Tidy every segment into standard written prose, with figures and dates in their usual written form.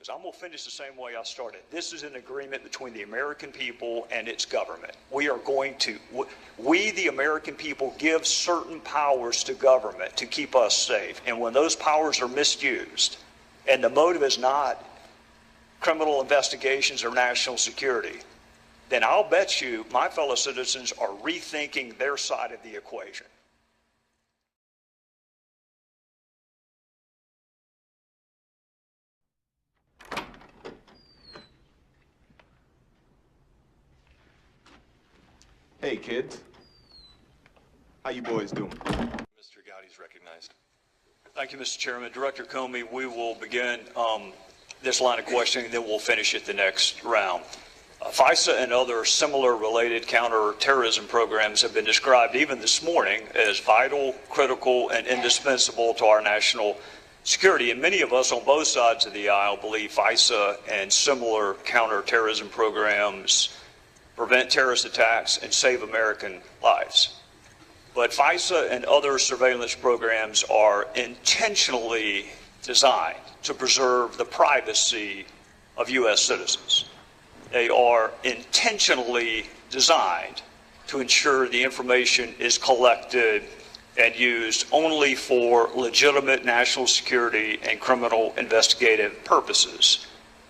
because I'm going to finish the same way I started. This is an agreement between the American people and its government. We, the American people, give certain powers to government to keep us safe. And when those powers are misused, and the motive is not criminal investigations or national security, then I'll bet you my fellow citizens are rethinking their side of the equation. Hey, kids. How you boys doing? Mr. Gowdy's recognized. Thank you, Mr. Chairman. Director Comey, we will begin this line of questioning, then we'll finish it the next round. FISA and other similar related counterterrorism programs have been described even this morning as vital, critical, and indispensable to our national security. And many of us on both sides of the aisle believe FISA and similar counterterrorism programs prevent terrorist attacks and save American lives. But FISA and other surveillance programs are intentionally designed to preserve the privacy of U.S. citizens. They are intentionally designed to ensure the information is collected and used only for legitimate national security and criminal investigative purposes.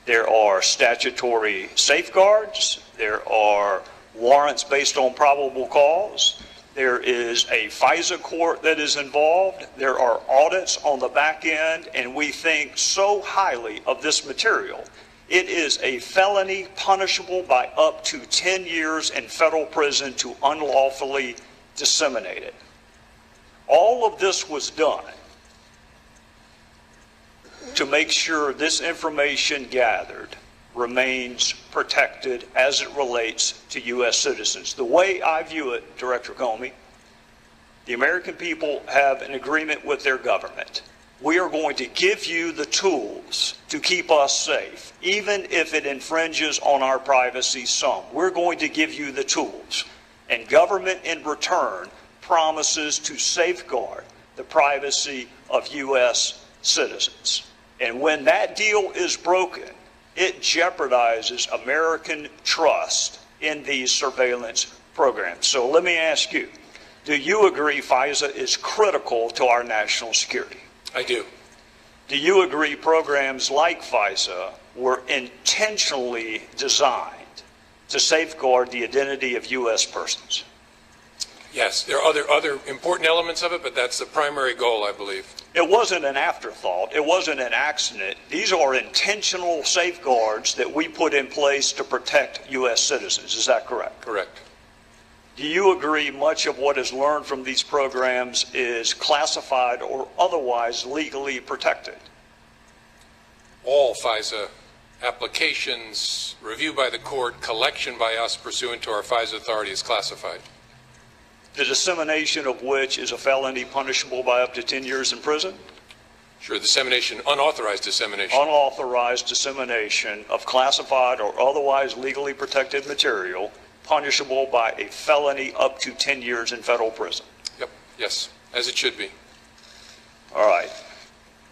There are statutory safeguards. There are warrants based on probable cause. There is a FISA court that is involved. There are audits on the back end, and we think so highly of this material. It is a felony punishable by up to 10 years in federal prison to unlawfully disseminate it. All of this was done to make sure this information gathered remains protected as it relates to U.S. citizens. The way I view it, Director Comey, the American people have an agreement with their government. We are going to give you the tools to keep us safe, even if it infringes on our privacy some. We're going to give you the tools. And government in return promises to safeguard the privacy of U.S. citizens. And when that deal is broken, it jeopardizes American trust in these surveillance programs. So let me ask you, do you agree FISA is critical to our national security? I do. Do you agree programs like FISA were intentionally designed to safeguard the identity of U.S. persons? Yes, there are other important elements of it, but that's the primary goal, I believe. It wasn't an afterthought. It wasn't an accident. These are intentional safeguards that we put in place to protect U.S. citizens. Is that correct? Correct. Do you agree much of what is learned from these programs is classified or otherwise legally protected? All FISA applications, review by the court, collection by us pursuant to our FISA authority is classified. The dissemination of which is a felony punishable by up to 10 years in prison? Sure, dissemination, unauthorized dissemination. Unauthorized dissemination of classified or otherwise legally protected material punishable by a felony up to 10 years in federal prison. Yep, yes, as it should be. All right.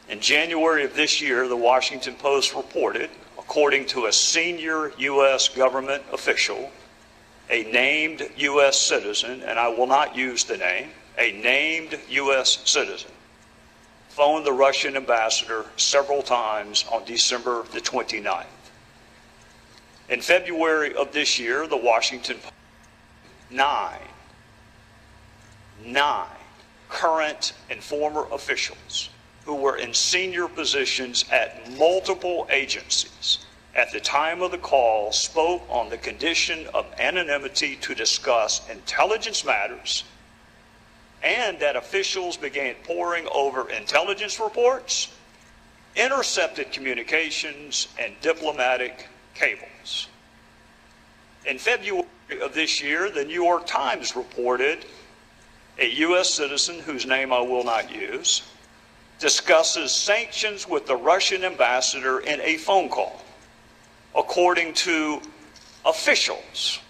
In January of this year, the Washington Post reported, according to a senior U.S. government official, a named U.S. citizen, and I will not use the name, a named U.S. citizen, phoned the Russian ambassador several times on December the 29th. In February of this year, the Washington Post, nine current and former officials who were in senior positions at multiple agencies at the time of the call spoke on the condition of anonymity to discuss intelligence matters, and that officials began poring over intelligence reports, intercepted communications, and diplomatic cables. In February of this year, the New York Times reported a U.S. citizen, whose name I will not use, discusses sanctions with the Russian ambassador in a phone call, according to officials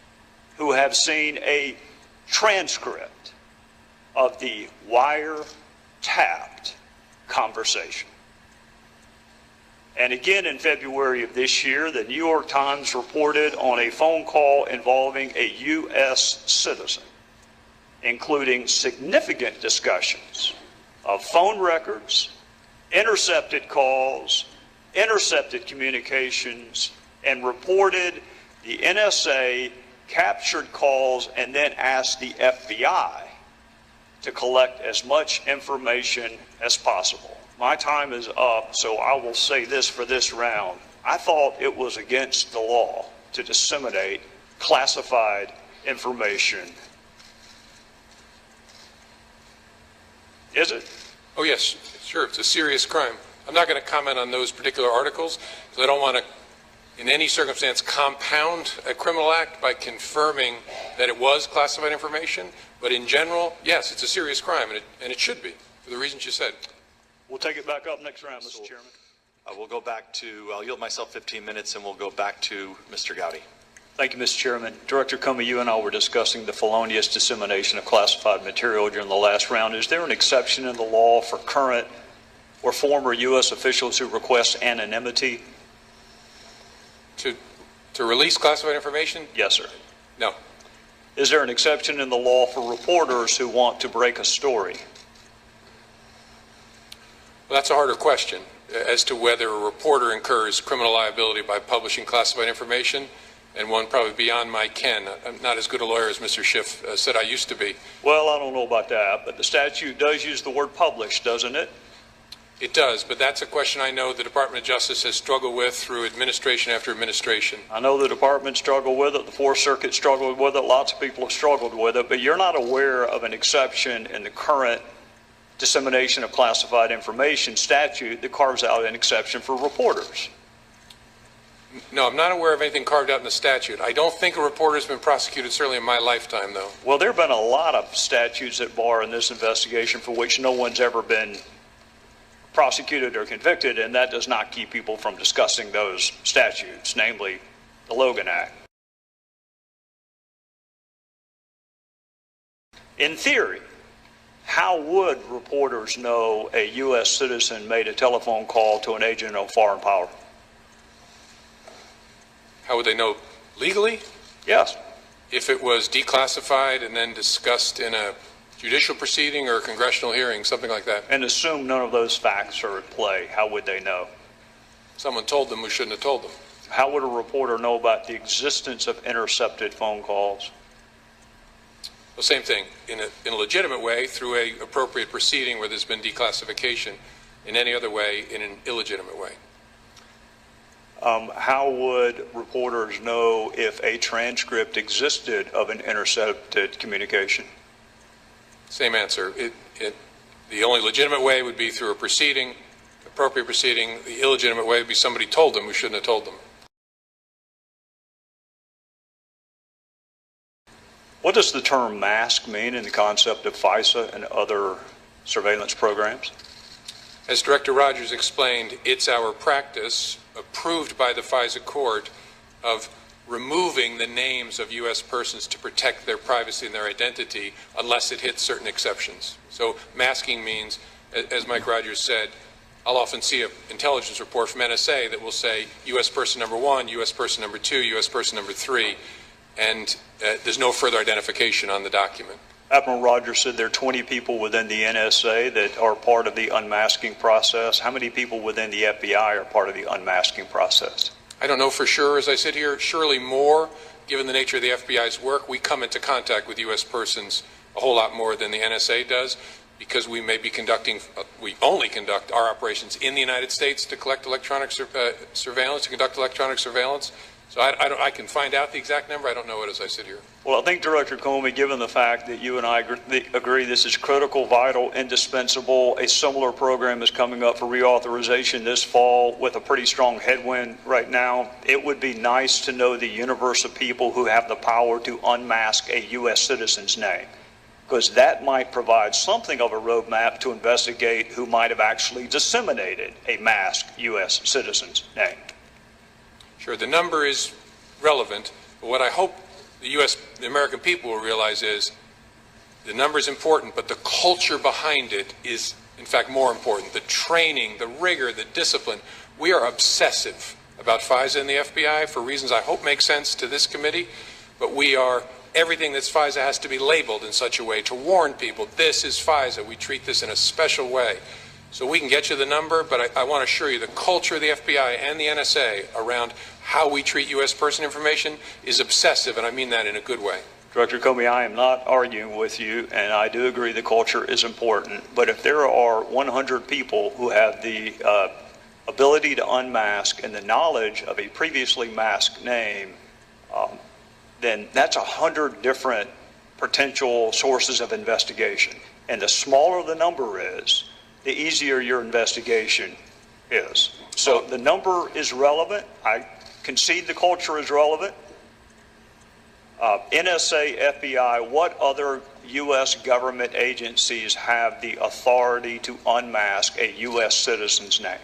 who have seen a transcript of the wire-tapped conversation. And again in February of this year, the New York Times reported on a phone call involving a U.S. citizen, including significant discussions of phone records, intercepted calls, intercepted communications, and reported the NSA captured calls and then asked the FBI to collect as much information as possible. My time is up, so I will say this for this round. I thought it was against the law to disseminate classified information. Is it? Oh, yes, sure. It's a serious crime. I'm not going to comment on those particular articles because I don't want to, in any circumstance, compound a criminal act by confirming that it was classified information. But in general, yes, it's a serious crime, and it should be, for the reasons you said. We'll take it back up next round, Mr. Chairman. We'll go back to, I'll yield myself 15 minutes and we'll go back to Mr. Gowdy. Thank you, Mr. Chairman. Director Comey, you and I were discussing the felonious dissemination of classified material during the last round. Is there an exception in the law for current or former U.S. officials who request anonymity? To release classified information? Yes, sir. No. Is there an exception in the law for reporters who want to break a story? Well, that's a harder question as to whether a reporter incurs criminal liability by publishing classified information, and one probably beyond my ken. I'm not as good a lawyer as Mr. Schiff said I used to be. Well, I don't know about that, but the statute does use the word publish, doesn't it? It does, but that's a question I know the Department of Justice has struggled with through administration after administration. I know the department struggled with it, the Fourth Circuit struggled with it, lots of people have struggled with it, but you're not aware of an exception in the current dissemination of classified information statute that carves out an exception for reporters. No, I'm not aware of anything carved out in the statute. I don't think a reporter has been prosecuted, certainly in my lifetime, though. Well, there have been a lot of statutes at bar in this investigation for which no one's ever been prosecuted or convicted, and that does not keep people from discussing those statutes, namely the Logan Act. In theory, how would reporters know a U.S. citizen made a telephone call to an agent of foreign power? How would they know legally? Yes. If it was declassified and then discussed in a judicial proceeding or a congressional hearing, something like that. And assume none of those facts are at play, how would they know? Someone told them who shouldn't have told them. How would a reporter know about the existence of intercepted phone calls? Well, same thing. In a legitimate way, through a appropriate proceeding where there's been declassification. In any other way, in an illegitimate way. How would reporters know if a transcript existed of an intercepted communication? Same answer. The only legitimate way would be through a proceeding, appropriate proceeding. The illegitimate way would be somebody told them who shouldn't have told them. What does the term mask mean in the concept of FISA and other surveillance programs? As Director Rogers explained, it's our practice, approved by the FISA court, of removing the names of U.S. persons to protect their privacy and their identity unless it hits certain exceptions. So masking means, as Mike Rogers said, I'll often see an intelligence report from NSA that will say U.S. person number 1, U.S. person number 2, U.S. person number 3, and there's no further identification on the document. Admiral Rogers said there are 20 people within the NSA that are part of the unmasking process. How many people within the FBI are part of the unmasking process? I don't know for sure as I sit here. Surely more, given the nature of the FBI's work. We come into contact with U.S. persons a whole lot more than the NSA does, because we may be conducting, we only conduct our operations in the United States to collect electronic surveillance, to conduct electronic surveillance. So I can find out the exact number. I don't know it as I sit here. Well, I think, Director Comey, given the fact that you and I agree this is critical, vital, indispensable, a similar program is coming up for reauthorization this fall with a pretty strong headwind right now, it would be nice to know the universe of people who have the power to unmask a U.S. citizen's name, because that might provide something of a roadmap to investigate who might have actually disseminated a masked U.S. citizen's name. Sure, the number is relevant, but what I hope the American people will realize is the number is important, but the culture behind it is, in fact, more important. The training, the rigor, the discipline. We are obsessive about FISA and the FBI for reasons I hope make sense to this committee, but everything that's FISA has to be labeled in such a way to warn people, this is FISA. We treat this in a special way. So we can get you the number, but I want to assure you the culture of the FBI and the NSA around how we treat U.S. person information is obsessive, and I mean that in a good way. Director Comey, I am not arguing with you, and I do agree the culture is important. But if there are 100 people who have the ability to unmask and the knowledge of a previously masked name, then that's 100 different potential sources of investigation. And the smaller the number is, the easier your investigation is. So the number is relevant. I concede the culture is relevant. NSA, FBI, what other U.S. government agencies have the authority to unmask a U.S. citizen's name?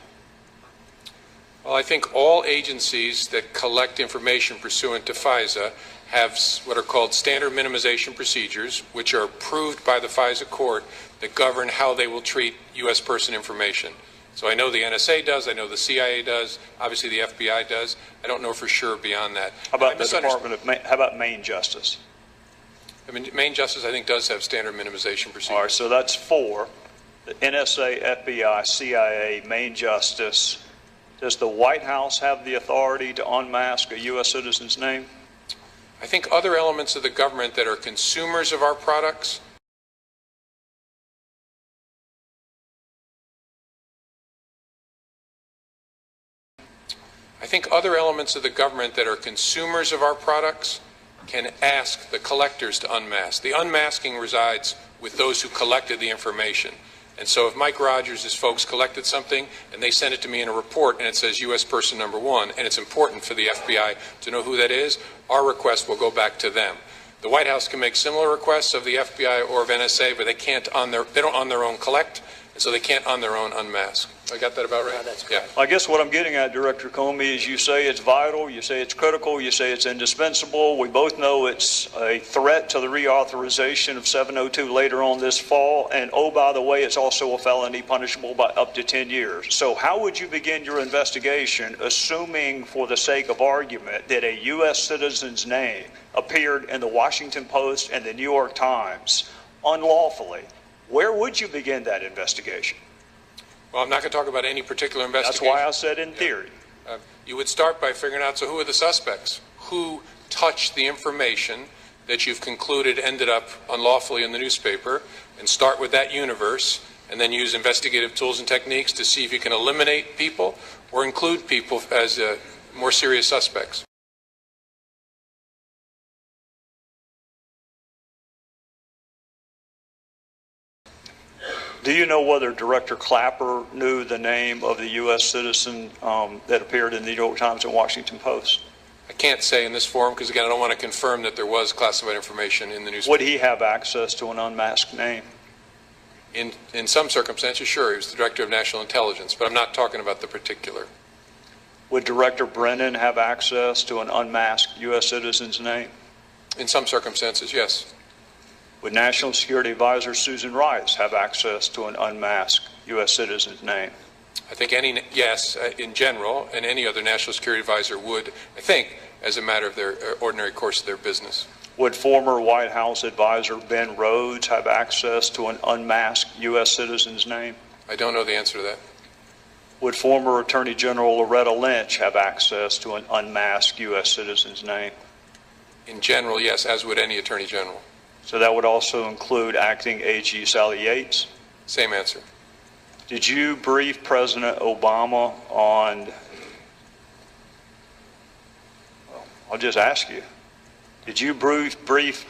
Well, I think all agencies that collect information pursuant to FISA have what are called standard minimization procedures, which are approved by the FISA court that govern how they will treat U.S. person information. So I know the NSA does, I know the CIA does, obviously the FBI does. I don't know for sure beyond that. How about the Department of how about Maine Justice? I mean, Maine Justice, I think, does have standard minimization procedures. All right, so that's 4. The NSA, FBI, CIA, Maine Justice. Does the White House have the authority to unmask a U.S. citizen's name? I think other elements of the government that are consumers of our products can ask the collectors to unmask. The unmasking resides with those who collected the information. And so if Mike Rogers' folks collected something and they send it to me in a report and it says U.S. person number 1, and it's important for the FBI to know who that is, our request will go back to them. The White House can make similar requests of the FBI or of NSA, but they don't on their own collect, and so they can't on their own unmask. I got that about right? That's correct. I guess what I'm getting at, Director Comey, is you say it's vital, you say it's critical, you say it's indispensable. We both know it's a threat to the reauthorization of 702 later on this fall. And oh, by the way, it's also a felony punishable by up to 10 years. So how would you begin your investigation, assuming for the sake of argument that a U.S. citizen's name appeared in the Washington Post and the New York Times unlawfully? Where would you begin that investigation? Well, I'm not going to talk about any particular investigation. That's why I said in theory. You would start by figuring out, so who are the suspects? Who touched the information that you've concluded ended up unlawfully in the newspaper, and start with that universe, and then use investigative tools and techniques to see if you can eliminate people or include people as more serious suspects. Do you know whether Director Clapper knew the name of the U.S. citizen that appeared in the New York Times and Washington Post? I can't say in this forum because, again, I don't want to confirm that there was classified information in the newspaper. Would he have access to an unmasked name? In some circumstances, sure. He was the Director of National Intelligence, but I'm not talking about the particular. Would Director Brennan have access to an unmasked U.S. citizen's name? In some circumstances, yes. Would National Security Advisor Susan Rice have access to an unmasked U.S. citizen's name? I think yes, in general, and any other National Security Advisor would, I think, as a matter of their ordinary course of their business. Would former White House Advisor Ben Rhodes have access to an unmasked U.S. citizen's name? I don't know the answer to that. Would former Attorney General Loretta Lynch have access to an unmasked U.S. citizen's name? In general, yes, as would any Attorney General. So that would also include Acting AG Sally Yates? Same answer. Did you brief President Obama on, well, I'll just ask you, did you brief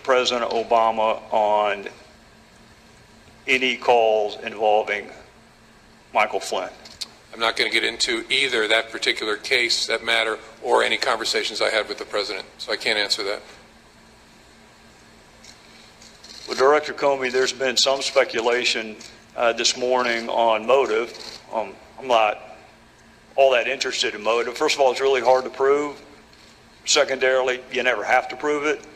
President Obama on any calls involving Michael Flynn? I'm not going to get into either that particular case, that matter, or any conversations I had with the President, so I can't answer that. Well, Director Comey, there's been some speculation this morning on motive. I'm not all that interested in motive. First of all, it's really hard to prove. Secondarily, you never have to prove it.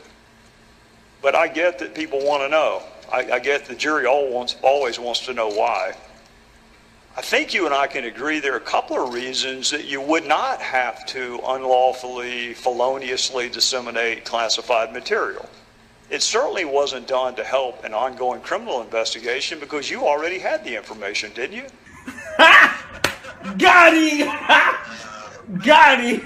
But I get that people want to know. I get the jury always wants to know why. I think you and I can agree there are a couple of reasons that you would not have to unlawfully, feloniously disseminate classified material. It certainly wasn't done to help an ongoing criminal investigation because you already had the information, didn't you? Gowdy! Gowdy!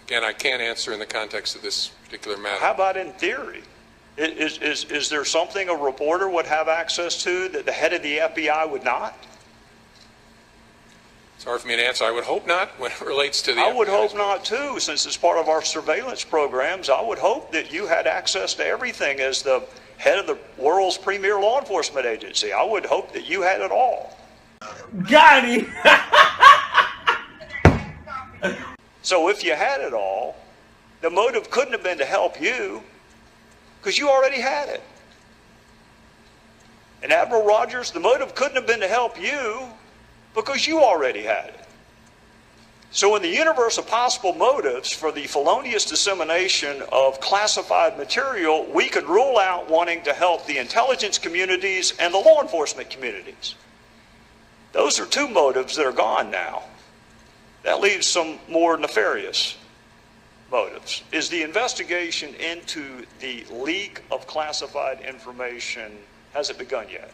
Again, I can't answer in the context of this particular matter. How about in theory? Is there something a reporter would have access to that the head of the FBI would not? It's hard for me to answer. I would hope not when it relates to the I would FBI. hope not too, since it's part of our surveillance programs. I would hope that you had access to everything as the head of the world's premier law enforcement agency. I would hope that you had it all. Gowdy! So if you had it all, the motive couldn't have been to help you because you already had it. And Admiral Rogers, the motive couldn't have been to help you because you already had it. So in the universe of possible motives for the felonious dissemination of classified material, we could rule out wanting to help the intelligence communities and the law enforcement communities. Those are two motives that are gone now. That leaves some more nefarious motives. Is the investigation into the leak of classified information, has it begun yet?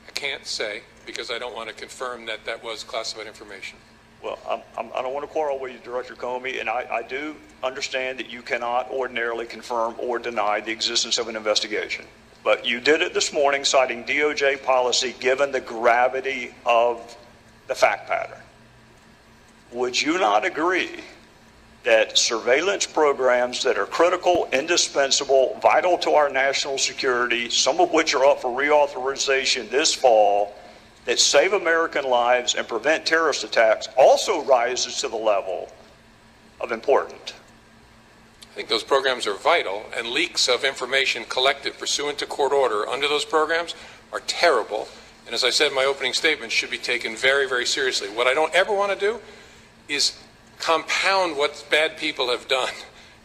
I can't say because I don't want to confirm that that was classified information. Well, I don't want to quarrel with you, Director Comey, and I do understand that you cannot ordinarily confirm or deny the existence of an investigation. But you did it this morning citing DOJ policy given the gravity of the fact pattern. Would you not agree that surveillance programs that are critical, indispensable, vital to our national security, some of which are up for reauthorization this fall, that save American lives and prevent terrorist attacks, also rises to the level of important? I think those programs are vital, and leaks of information collected pursuant to court order under those programs are terrible, and as I said in my opening statement, should be taken very, very seriously. What I don't ever want to do is compound what bad people have done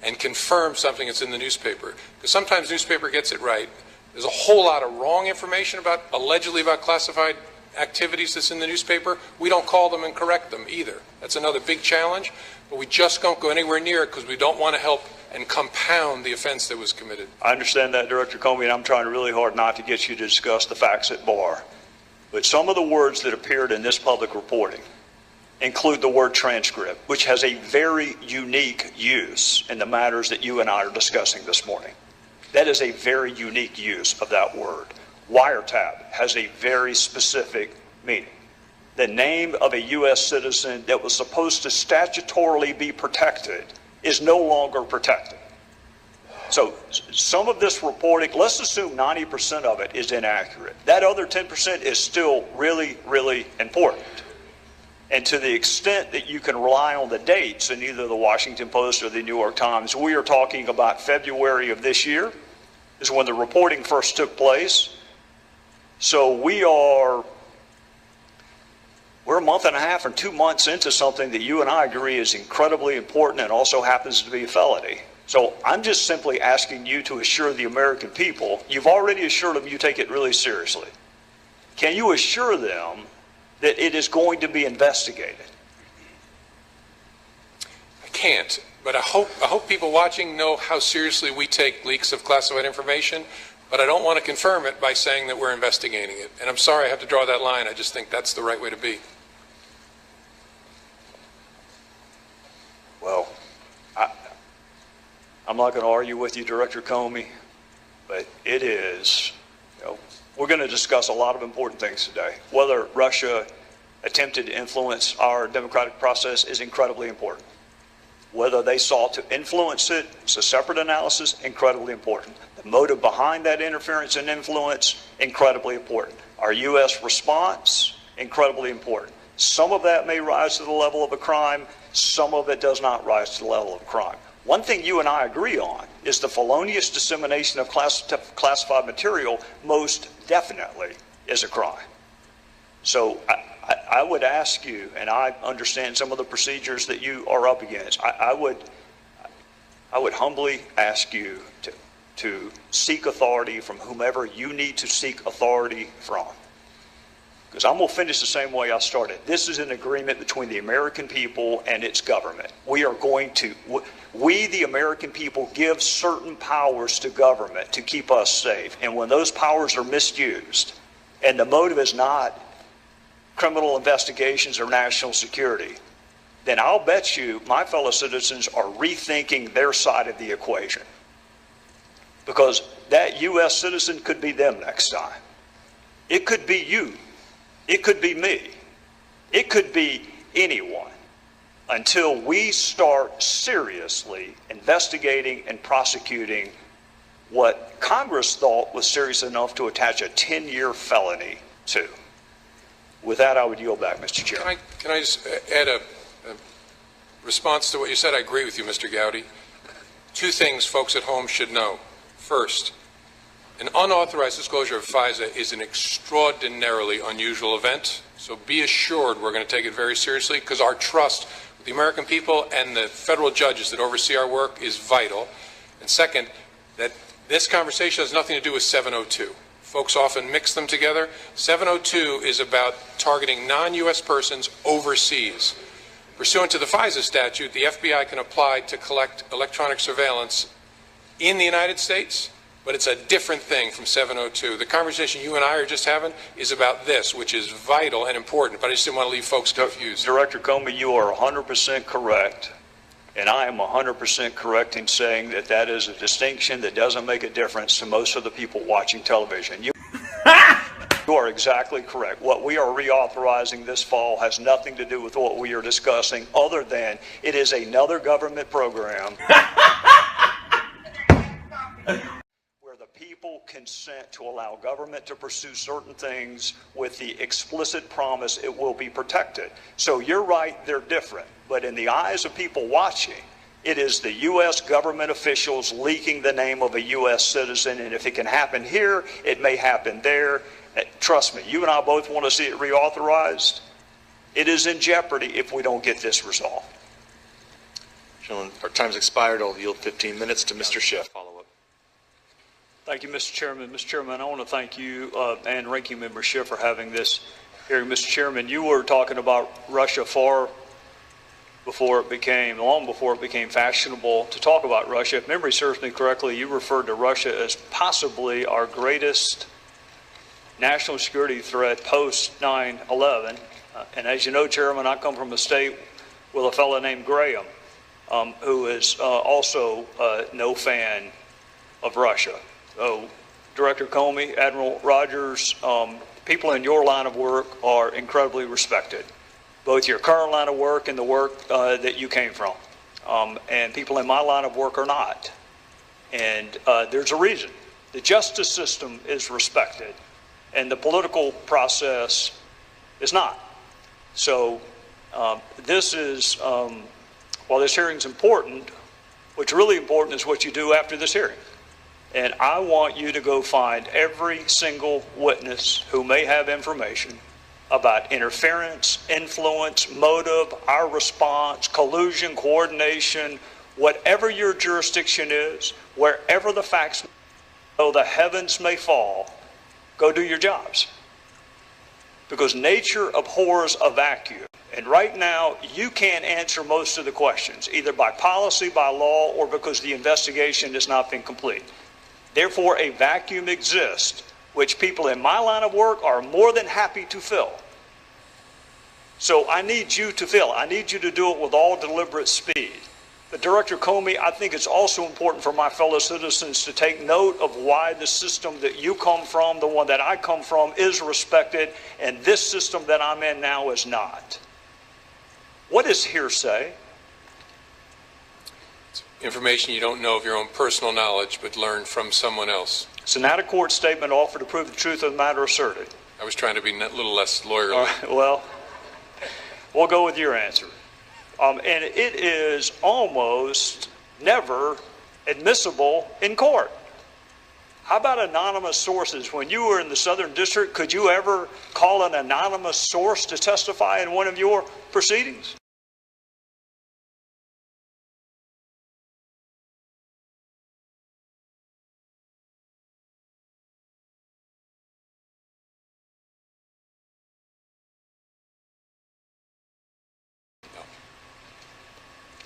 and confirm something that's in the newspaper. Because sometimes newspaper gets it right. There's a whole lot of wrong information allegedly about classified activities that's in the newspaper. We don't call them and correct them either. That's another big challenge, but we just don't go anywhere near it because we don't want to help and compound the offense that was committed. I understand that, Director Comey, and I'm trying really hard not to get you to discuss the facts at bar. But some of the words that appeared in this public reporting include the word transcript, which has a very unique use in the matters that you and I are discussing this morning. That is a very unique use of that word. Wiretap has a very specific meaning. The name of a U.S. citizen that was supposed to statutorily be protected is no longer protected. So some of this reporting, let's assume 90% of it is inaccurate. That other 10% is still really, really important. And to the extent that you can rely on the dates in either the Washington Post or the New York Times, we are talking about February of this year is when the reporting first took place. So we're a month and a half or 2 months into something that you and I agree is incredibly important and also happens to be a felony. So I'm just simply asking you to assure the American people, you've already assured them you take it really seriously. Can you assure them that it is going to be investigated? I can't, but I hope people watching know how seriously we take leaks of classified information, but I don't want to confirm it by saying that we're investigating it. And I'm sorry I have to draw that line. I just think that's the right way to be. Well, I'm not going to argue with you, Director Comey, but it is, we're going to discuss a lot of important things today. Whether Russia attempted to influence our democratic process is incredibly important. Whether they sought to influence it, it's a separate analysis, incredibly important. The motive behind that interference and influence, incredibly important. Our U.S. response, incredibly important. Some of that may rise to the level of a crime, some of it does not rise to the level of a crime. One thing you and I agree on is the felonious dissemination of classified material most definitely is a crime. So I would ask you, and I understand some of the procedures that you are up against, I would humbly ask you to seek authority from whomever you need to seek authority from. Because I'm going to finish the same way I started. This is an agreement between the American people and its government. We, the American people, give certain powers to government to keep us safe. And when those powers are misused, and the motive is not criminal investigations or national security, then I'll bet you my fellow citizens are rethinking their side of the equation. Because that U.S. citizen could be them next time. It could be you. It could be me. It could be anyone, until we start seriously investigating and prosecuting what Congress thought was serious enough to attach a 10-year felony to. With that, I would yield back, Mr. Chairman. Can I just add a response to what you said? I agree with you, Mr. Gowdy. Two things folks at home should know. First, an unauthorized disclosure of FISA is an extraordinarily unusual event, so be assured we're going to take it very seriously, because our trust with the American people and the federal judges that oversee our work is vital. And second, that this conversation has nothing to do with 702. Folks often mix them together. 702 is about targeting non-U.S. persons overseas. Pursuant to the FISA statute, the FBI can apply to collect electronic surveillance in the United States, but it's a different thing from 702. The conversation you and I are just having is about this, which is vital and important, but I just didn't want to leave folks confused. Director Comey, you are 100% correct, and I am 100% correct in saying that that is a distinction that doesn't make a difference to most of the people watching television. You are exactly correct. What we are reauthorizing this fall has nothing to do with what we are discussing, other than it is another government program where the people consent to allow government to pursue certain things with the explicit promise it will be protected. So you're right, they're different. But in the eyes of people watching, it is the U.S. government officials leaking the name of a U.S. citizen, and if it can happen here, it may happen there. Trust me, you and I both want to see it reauthorized. It is in jeopardy if we don't get this resolved. Gentlemen, our time's expired. I'll yield 15 minutes to Mr. Schiff. Follow up. Thank you, Mr. Chairman. Mr. Chairman, I want to thank you and Ranking Member Schiff for having this hearing. Mr. Chairman, you were talking about Russia long before it became fashionable to talk about Russia. If memory serves me correctly, you referred to Russia as possibly our greatest national security threat post 9/11. And as you know, Chairman, I come from a state with a fellow named Graham, who is also no fan of Russia. So, Director Comey, Admiral Rogers, people in your line of work are incredibly respected, both your current line of work and the work that you came from. And people in my line of work are not. And there's a reason. The justice system is respected, and the political process is not. So this is, while this hearing is important, what's really important is what you do after this hearing. And I want you to go find every single witness who may have information about interference, influence, motive, our response, collusion, coordination, whatever your jurisdiction is, wherever the facts, though the heavens may fall, go do your jobs. Because nature abhors a vacuum. And right now, you can't answer most of the questions, either by policy, by law, or because the investigation has not been complete. Therefore, a vacuum exists, which people in my line of work are more than happy to fill. So I need you to fill. I need you to do it with all deliberate speed. But Director Comey, I think it's also important for my fellow citizens to take note of why the system that you come from, the one that I come from, is respected, and this system that I'm in now is not. What is hearsay? It's information you don't know of your own personal knowledge, but learned from someone else. It's an out-of-court statement offered to prove the truth of the matter asserted. I was trying to be a little less lawyerly. All right, well, we'll go with your answer. And it is almost never admissible in court. How about anonymous sources? When you were in the Southern District, could you ever call an anonymous source to testify in one of your proceedings?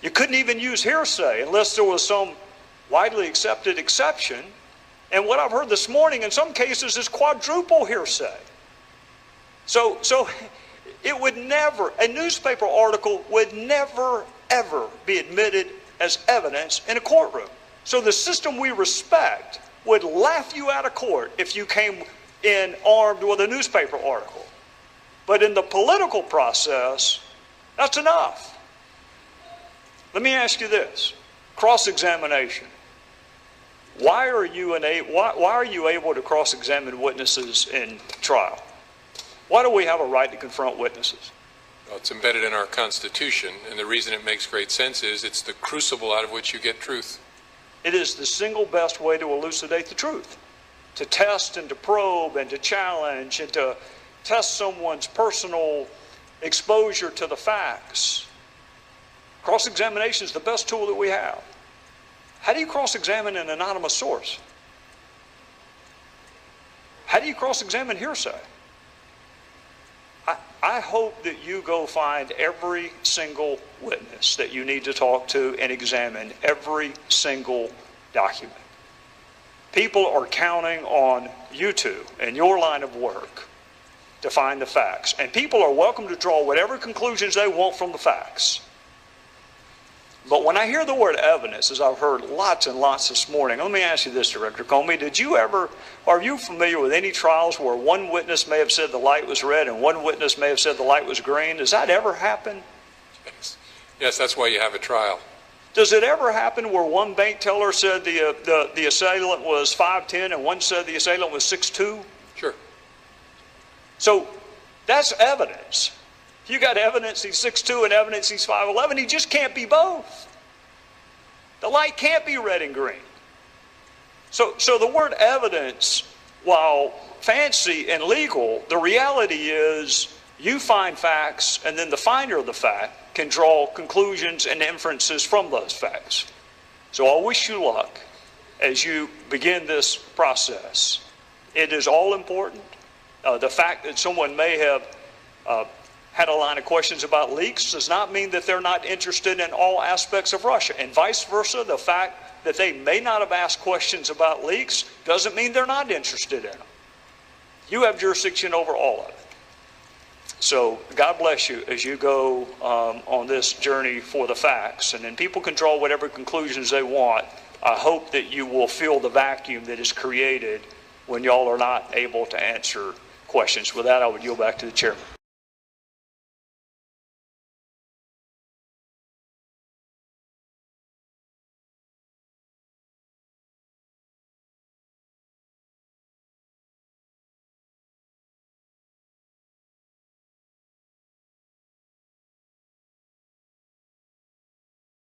You couldn't even use hearsay unless there was some widely accepted exception. And what I've heard this morning in some cases is quadruple hearsay. So it would never, a newspaper article would never, ever be admitted as evidence in a courtroom. So the system we respect would laugh you out of court if you came in armed with a newspaper article. But in the political process, that's enough. Let me ask you this. Cross-examination. Why are you able to cross-examine witnesses in trial? Why do we have a right to confront witnesses? Well, it's embedded in our Constitution, and the reason it makes great sense is it's the crucible out of which you get truth. It is the single best way to elucidate the truth, to test and to probe and to challenge and to test someone's personal exposure to the facts. Cross-examination is the best tool that we have. How do you cross-examine an anonymous source? How do you cross-examine hearsay? I hope that you go find every single witness that you need to talk to and examine every single document. People are counting on you two and your line of work to find the facts. And people are welcome to draw whatever conclusions they want from the facts. But when I hear the word evidence, as I've heard lots and lots this morning, let me ask you this, Director Comey. Are you familiar with any trials where one witness may have said the light was red and one witness may have said the light was green? Does that ever happen? Yes, that's why you have a trial. Does it ever happen where one bank teller said the assailant was 5'10" and one said the assailant was 6'2"? Sure. So that's evidence. If you got evidence he's 6'2" and evidence he's 5'11", he just can't be both. The light can't be red and green. So the word evidence, while fancy and legal, the reality is you find facts and then the finder of the fact can draw conclusions and inferences from those facts. So I wish you luck as you begin this process. It is all important. The fact that someone may have had a line of questions about leaks does not mean that they're not interested in all aspects of Russia. And vice versa, the fact that they may not have asked questions about leaks doesn't mean they're not interested in them. You have jurisdiction over all of it. So God bless you as you go on this journey for the facts. And then people can draw whatever conclusions they want. I hope that you will fill the vacuum that is created when y'all are not able to answer questions. With that, I would yield back to the chairman.